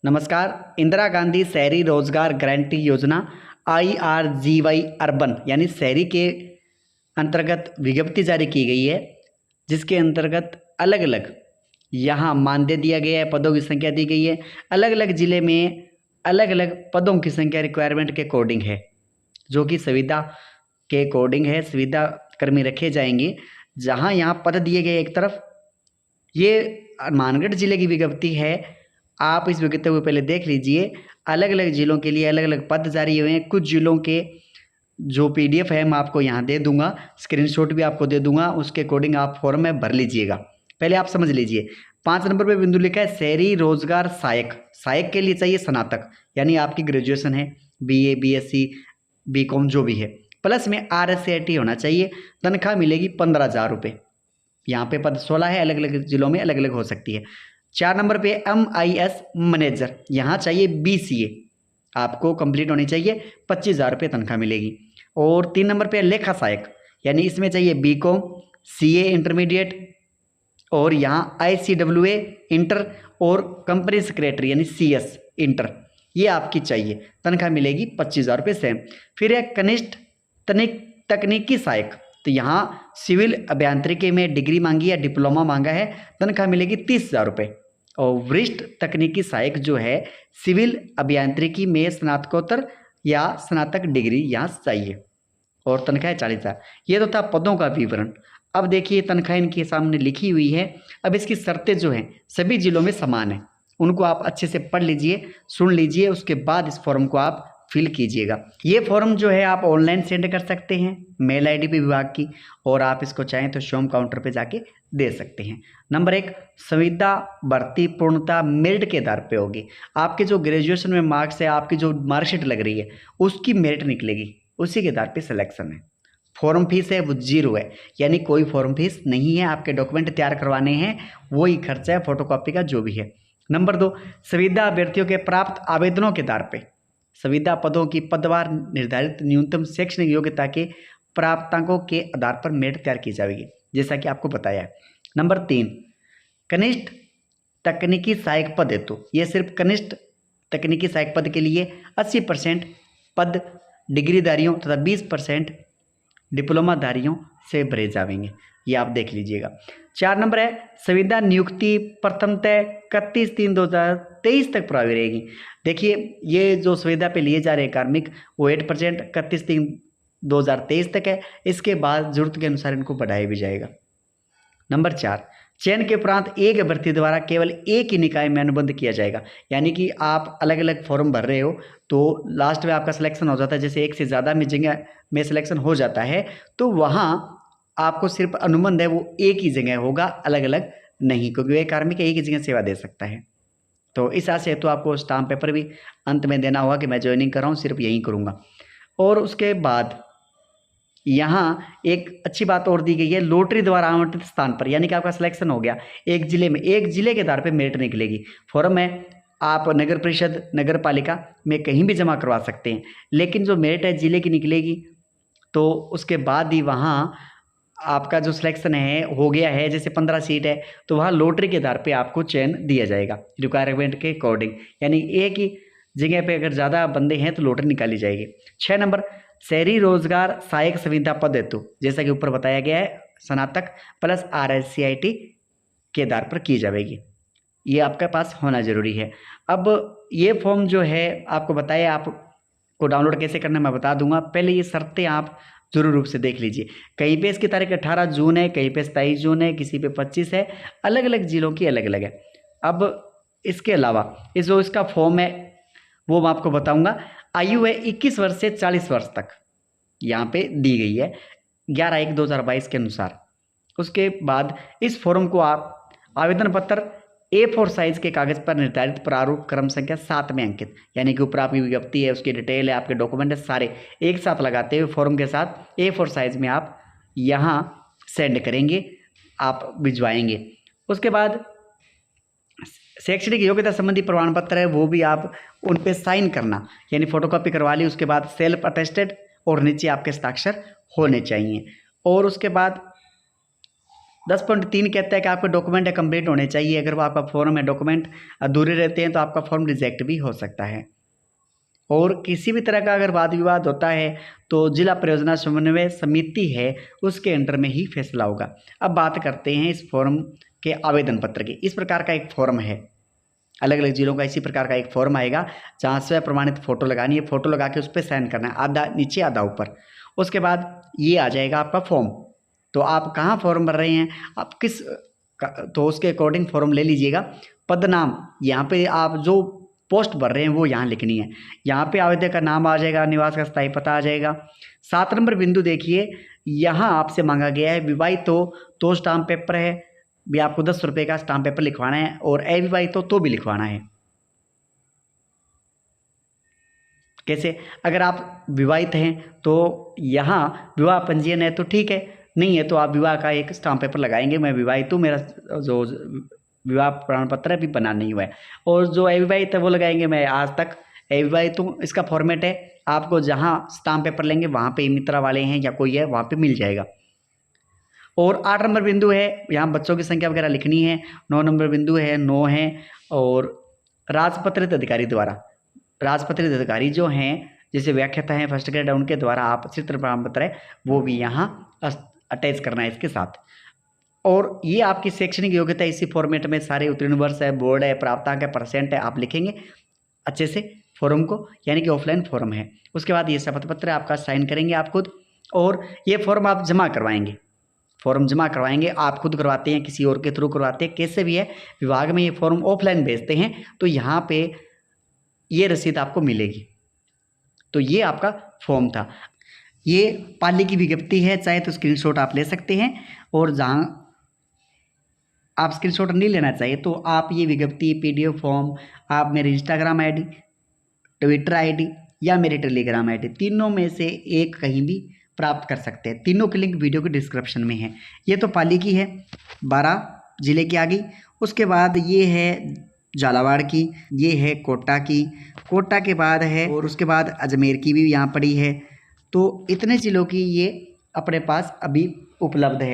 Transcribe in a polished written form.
नमस्कार। इंदिरा गांधी शहरी रोजगार गारंटी योजना IRGY अर्बन यानी शहरी के अंतर्गत विज्ञप्ति जारी की गई है, जिसके अंतर्गत अलग अलग यहाँ मानदेय दिया गया है, पदों की संख्या दी गई है। अलग अलग जिले में अलग अलग पदों की संख्या रिक्वायरमेंट के अकॉर्डिंग है, जो कि सुविधा के अकॉर्डिंग है। सुविधा कर्मी रखे जाएंगे। जहाँ यहाँ पद दिए गए एक तरफ, ये मानगढ़ जिले की विज्ञप्ति है। आप इस विज्ञप्ति को पहले देख लीजिए। अलग अलग जिलों के लिए अलग अलग पद जारी हुए हैं। कुछ जिलों के जो PDF है मैं आपको यहाँ दे दूंगा, स्क्रीनशॉट भी आपको दे दूंगा, उसके अकॉर्डिंग आप फॉर्म में भर लीजिएगा। पहले आप समझ लीजिए। 5 नंबर पे बिंदु लिखा है शहरी रोजगार सहायक। सहायक के लिए चाहिए स्नातक, यानी आपकी ग्रेजुएशन है, BA BSc BCom जो भी है, प्लस में RSCIT होना चाहिए। तनख्वाह मिलेगी 15,000 रुपये। यहाँ पे पद 16 है, अलग अलग जिलों में अलग अलग हो सकती है। 4 नंबर पे MIS मैनेजर, यहाँ चाहिए BCA, आपको कंप्लीट होनी चाहिए, 25,000 रुपये तनख्वाह मिलेगी। और 3 नंबर पे लेखा सहायक, यानी इसमें चाहिए BCom CA इंटरमीडिएट, और यहाँ ICWA इंटर और कंपनी सेक्रेटरी यानी CS इंटर, ये आपकी चाहिए। तनख्वाह मिलेगी 25,000 रुपये सेम। फिर है कनिष्ठ तकनीकी सहायक, तो यहाँ सिविल अभियांत्रिकी में डिग्री मांगी या डिप्लोमा मांगा है, तनख्वाह मिलेगी 30,000 रुपये। और वरिष्ठ तकनीकी सहायक जो है सिविल अभियांत्रिकी में स्नातकोत्तर या स्नातक डिग्री यहाँ चाहिए, और तनख्वाह 40,000। ये तो था पदों का विवरण। अब देखिए तनख्वाह इनके सामने लिखी हुई है। अब इसकी शर्तें जो हैं सभी जिलों में समान है, उनको आप अच्छे से पढ़ लीजिए, सुन लीजिए, उसके बाद इस फॉर्म को आप फिल कीजिएगा। ये फॉर्म जो है आप ऑनलाइन सेंड कर सकते हैं मेल ID पे विभाग की, और आप इसको चाहें तो श्रम काउंटर पे जाके दे सकते हैं। नंबर 1, संविदा भर्ती पूर्णता मेरिट के आधार पे होगी। आपके जो ग्रेजुएशन में मार्क्स है, आपकी जो मार्कशीट लग रही है, उसकी मेरिट निकलेगी, उसी के आधार पे सिलेक्शन है। फॉर्म फीस है वो 0 है, यानी कोई फॉर्म फीस नहीं है। आपके डॉक्यूमेंट तैयार करवाने हैं, वही खर्चा है फोटोकॉपी का जो भी है। नंबर 2, संविदा अभ्यर्थियों के प्राप्त आवेदनों के आधार पे संविदा पदों की पदवार निर्धारित न्यूनतम शैक्षणिक योग्यता के प्राप्तांकों के आधार पर मेरिट तैयार की जाएगी, जैसा कि आपको बताया है। नंबर 3, कनिष्ठ तकनीकी सहायक पद हेतु, ये सिर्फ कनिष्ठ तकनीकी सहायक पद के लिए 80% पद डिग्रीधारियों तथा 20% डिप्लोमाधारियों से भरे जाएंगे, ये आप देख लीजिएगा। 4 नंबर है संविदा नियुक्ति प्रथमतः 31/3/2023 तक प्रभावी रहेगी। देखिए ये जो सुविधा पे लिए जा रहे हैं कार्मिक, वो 8% 31/3/2023 तक है। इसके बाद जरूरत के अनुसार इनको बढ़ाया भी जाएगा। नंबर 4, चयन के उपरांत एक अभ्यर्थी द्वारा केवल एक ही निकाय में अनुबंध किया जाएगा, यानी कि आप अलग अलग फॉर्म भर रहे हो तो लास्ट में आपका सिलेक्शन हो जाता है, जैसे एक से ज़्यादा में जगह में सिलेक्शन हो जाता है, तो वहाँ आपको सिर्फ अनुबंध है वो एक ही जगह होगा, अलग अलग नहीं, क्योंकि एक कार्मिक एक ही जगह सेवा दे सकता है। तो इस आशय तो आपको स्टाम्प पेपर भी अंत में देना होगा कि मैं ज्वाइनिंग कर रहा हूँ, सिर्फ यही करूँगा। और उसके बाद यहाँ एक अच्छी बात और दी गई है, लॉटरी द्वारा आवंटित स्थान पर, यानी कि आपका सिलेक्शन हो गया एक जिले में, एक जिले के आधार पर मेरिट निकलेगी। फॉर्म में आप नगर परिषद नगर पालिका में कहीं भी जमा करवा सकते हैं, लेकिन जो मेरिट है जिले की निकलेगी, तो उसके बाद ही वहाँ आपका जो सिलेक्शन है हो गया है, जैसे 15 सीट है तो वहाँ लॉटरी के आधार पे आपको चयन दिया जाएगा रिक्वायरमेंट के अकॉर्डिंग, यानी एक ही जगह पे अगर ज़्यादा बंदे हैं तो लॉटरी निकाली जाएगी। 6 नंबर शहरी रोजगार सहायक संविदा पद हेतु, जैसा कि ऊपर बताया गया है, स्नातक प्लस RSCIT के आधार पर की जाएगी, ये आपके पास होना जरूरी है। अब ये फॉर्म जो है आपको बताया, आपको डाउनलोड कैसे करना मैं बता दूंगा। पहले ये शर्तें आप जरूर रूप से देख लीजिए। कहीं पे इसकी तारीख 18 जून है, कहीं पे 27 जून है, किसी पे 25 है, अलग अलग जिलों की अलग अलग है। अब इसके अलावा इस जो इसका फॉर्म है वो मैं आपको बताऊंगा। आयु है 21 वर्ष से 40 वर्ष तक, यहाँ पे दी गई है 11/1/2022 के अनुसार। उसके बाद इस फॉर्म को आप आवेदन पत्र A4 साइज के कागज पर निर्धारित प्रारूप क्रम संख्या 7 में अंकित, यानी कि ऊपर आपकी विज्ञप्ति है, उसकी डिटेल है, आपके डॉक्यूमेंट है, सारे एक साथ लगाते हुए फॉर्म के साथ A4 साइज में आप यहाँ सेंड करेंगे, आप भिजवाएंगे। उसके बाद शैक्षणिक योग्यता संबंधी प्रमाण पत्र है, वो भी आप उन पे साइन करना, यानी फोटोकॉपी करवा ली, उसके बाद सेल्फ अटेस्टेड और नीचे आपके हस्ताक्षर होने चाहिए। और उसके बाद 10.3 कहता है कि आपके डॉक्यूमेंट कंप्लीट होने चाहिए। अगर वो आपका फॉर्म है डॉक्यूमेंट अधूरे रहते हैं तो आपका फॉर्म रिजेक्ट भी हो सकता है। और किसी भी तरह का अगर वाद विवाद होता है तो जिला परियोजना समन्वय समिति है उसके अंडर में ही फैसला होगा। अब बात करते हैं इस फॉर्म के आवेदन पत्र की। इस प्रकार का एक फॉर्म है, अलग अलग जिलों का इसी प्रकार का एक फॉर्म आएगा जहाँ स्व प्रमाणित फोटो लगानी है, फोटो लगा के उस पर साइन करना है, आधा नीचे आधा ऊपर। उसके बाद ये आ जाएगा आपका फॉर्म। तो आप कहाँ फॉर्म भर रहे हैं, आप किस तो उसके अकॉर्डिंग फॉर्म ले लीजिएगा। पद नाम यहाँ पे आप जो पोस्ट भर रहे हैं वो यहाँ लिखनी है। यहाँ पे आवेदक का नाम आ जाएगा, निवास का स्थायी पता आ जाएगा। 7 नंबर बिंदु देखिए, यहाँ आपसे मांगा गया है विवाहित हो तो स्टाम्प पेपर है भी आपको 10 रुपये का स्टाम्प पेपर लिखवाना है, और अविवाहित हो तो भी लिखवाना है। कैसे, अगर आप विवाहित हैं तो यहाँ विवाह पंजीयन है तो ठीक है, नहीं है तो आप विवाह का एक स्टाम्प पेपर लगाएंगे, मैं विवाहित हूँ, मेरा जो विवाह प्रमाण पत्र है अभी बना नहीं हुआ है। और जो अविवाहित है वो लगाएंगे मैं आज तक अविवाहित हूँ। इसका फॉर्मेट है, आपको जहाँ स्टाम्प पेपर लेंगे वहाँ पे मित्रा वाले हैं या कोई है वहाँ पे मिल जाएगा। और 8 नंबर बिंदु है, यहाँ बच्चों की संख्या वगैरह लिखनी है। 9 नंबर बिंदु है, 9 है। और राजपत्रित अधिकारी द्वारा, राजपत्रित अधिकारी जो हैं जैसे व्याख्याता हैं फर्स्ट ग्रेड है उनके द्वारा आप चित्र प्रमाण पत्र है वो भी यहाँ अटैच करना है इसके साथ। और ये आपकी शैक्षणिक योग्यता इसी फॉर्मेट में सारे उत्तीर्ण वर्ष है, बोर्ड है, प्राप्तांक है, परसेंट है, आप लिखेंगे अच्छे से फॉर्म को, यानी कि ऑफलाइन फॉर्म है। उसके बाद ये शपथ पत्र आपका साइन करेंगे आप खुद, और ये फॉर्म आप जमा करवाएंगे। फॉर्म जमा करवाएंगे, आप खुद करवाते हैं किसी और के थ्रू करवाते हैं, कैसे भी है, विभाग में ये फॉर्म ऑफलाइन भेजते हैं तो यहाँ पे ये रसीद आपको मिलेगी। तो ये आपका फॉर्म था। ये पाली की विज्ञप्ति है, चाहे तो स्क्रीनशॉट आप ले सकते हैं, और जहाँ आप स्क्रीनशॉट नहीं लेना चाहिए तो आप ये विज्ञप्ति PDF फॉर्म आप मेरे इंस्टाग्राम ID, ट्विटर ID या मेरे टेलीग्राम ID तीनों में से एक कहीं भी प्राप्त कर सकते हैं। तीनों की लिंक वीडियो के डिस्क्रिप्शन में है। ये तो पाली की है, 12 जिले की आ गई। उसके बाद ये है झालावाड़ की, ये है कोटा की, कोटा के बाद है, और उसके बाद अजमेर की भी यहाँ पड़ी है। तो इतने जिलों की ये अपने पास अभी उपलब्ध है।